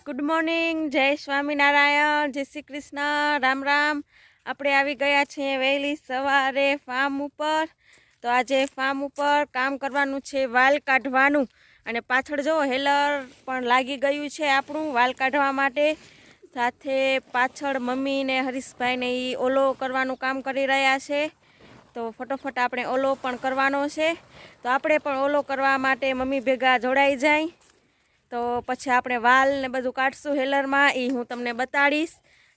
Good morning, जय स्वामीनारायण, जय श्री कृष्ण, राम राम। આપણે આવી ગયા છીએ વહેલી સવારે ફાર્મ ઉપર। તો આજે ફાર્મ ઉપર કામ કરવાનું છે, વાલ કાઢવાનું। અને પાછળ જો હેલર પણ લાગી ગયું છે આપણું વાલ કાઢવા માટે। સાથે પાછળ મમ્મી ને હરીશભાઈ ને એ ઓલો કરવાનું કામ કરી રહ્યા છે। તો ફટોફટ આપણે ઓલો પણ કરવાનો છે। તો આપણે પણ ઓલો કરવા માટે મમ્મી ભેગા જોડાઈ જાય। તો પછી આપણે વાલ ને બધું કાઢશું હેલરમાં, એ હું તમને બતાડીશ।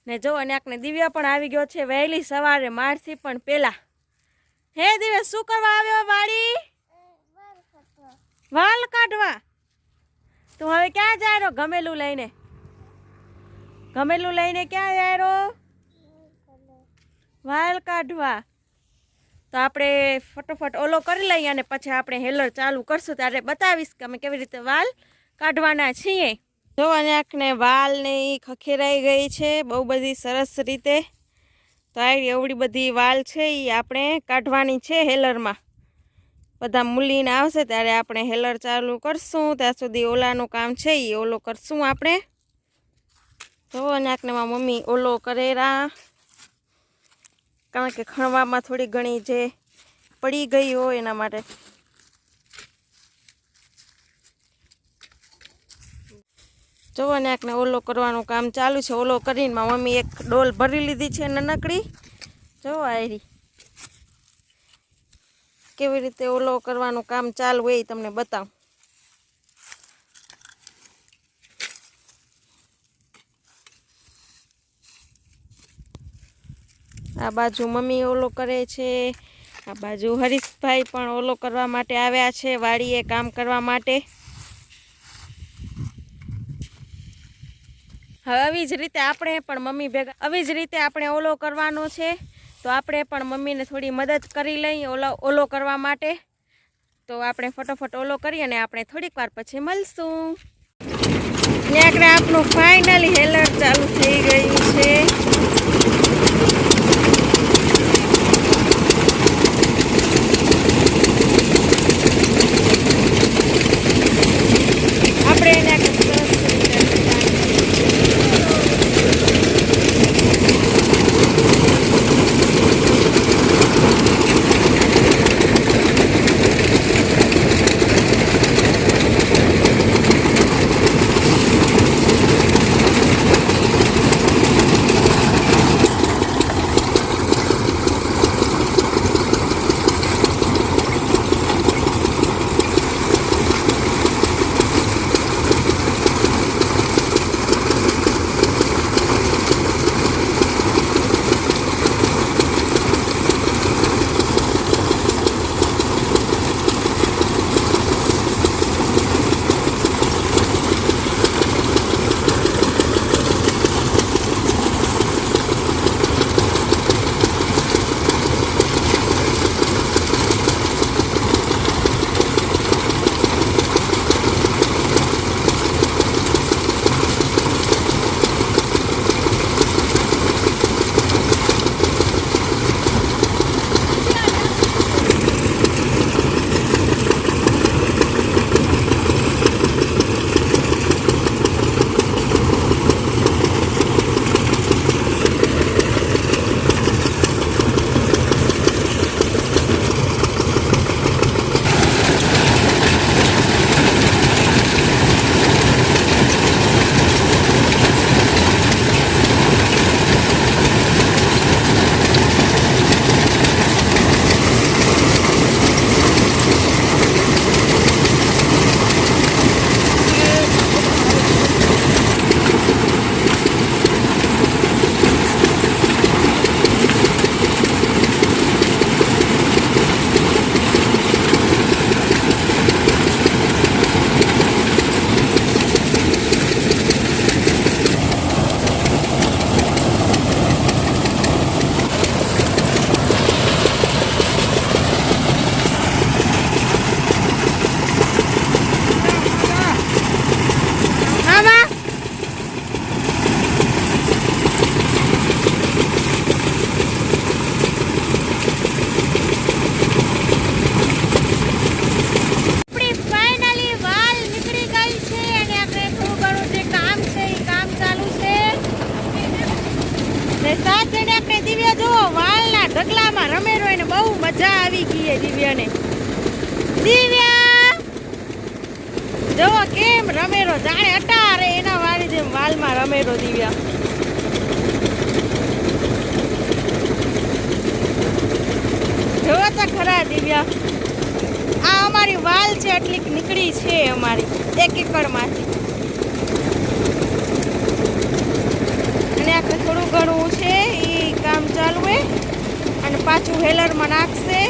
ને જો અને આકને દિવ્યા પણ આવી ગયો છે વહેલી સવારે, મારથી પણ પહેલા। હે દિવ્યા, શું કરવા આવ્યો વાડી? વાલ કાઢવા। તું હવે ક્યાં જાય રહ્યો? ગમેલું લઈને? ગમેલું લઈને ક્યાં જાય રહ્યો? વાલ કાઢવા। તો આપણે ફટોફટ ઓલો કરી લઈએ અને પછી આપણે હેલર ચાલુ કરશું, ત્યારે બતાવીશ કે અમે કેવી રીતે વાલ કાઢવાના છીએ। જો અને આંખને વાલ ને ખખેરાઈ ગઈ છે બહુ બધી સરસ રીતે। તો આ એવડી બધી વાલ છે એ આપણે કાઢવાની છે હેલરમાં। બધા મૂલીને આવશે ત્યારે આપણે હેલર ચાલુ કરશું, ત્યાં સુધી ઓલાનું કામ છે એ ઓલો કરશું આપણે। જો અને આંખને મમ્મી ઓલો કરેરા, કારણ કે ખણવામાં થોડી ઘણી જે પડી ગઈ હોય એના માટે। જો અને આંખને ઓલો કરવાનું કામ ચાલુ છે। ઓલો કરીને મમ્મી એક ડોલ ભરી લીધી છે નાનકડી। જો આયરી કેવી રીતે ઓલો કરવાનું કામ ચાલુ હોય એ તમને બતાવું। આ બાજુ મમ્મી ઓલો કરે છે, આ બાજુ હરીશભાઈ પણ ઓલો કરવા માટે આવ્યા છે વાડીએ કામ કરવા માટે। હવે આવી જ રીતે આપણે પણ મમ્મી ભેગા આવી જ રીતે આપણે ઓલો કરવાનો છે। તો આપણે પણ મમ્મીને થોડી મદદ કરી લઈએ ઓલો કરવા માટે। તો આપણે ફટોફટ ઓલો કરી અને આપણે થોડીક વાર પછી મળશું। ત્યાં આપણું ફાઇનલી હેલર ચાલુ થઈ ગયું છે। આપણે એને દિવ્યાને. દિવ્યા જો કેમ રમેરો, જાણે અટારે એના વાળી જેમ વાલમાં રમેરો દિવ્યા. જોવો તો ખરા દિવ્યા, આ અમારી વાલ છે એટલી નીકળી છે અમારી 1 એકરમાંથી. અને આખરે થોડું ઘણું છે એ કામ ચાલુ હે અને પાછું હેલરમાં નાખશે.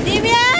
દિવ્યા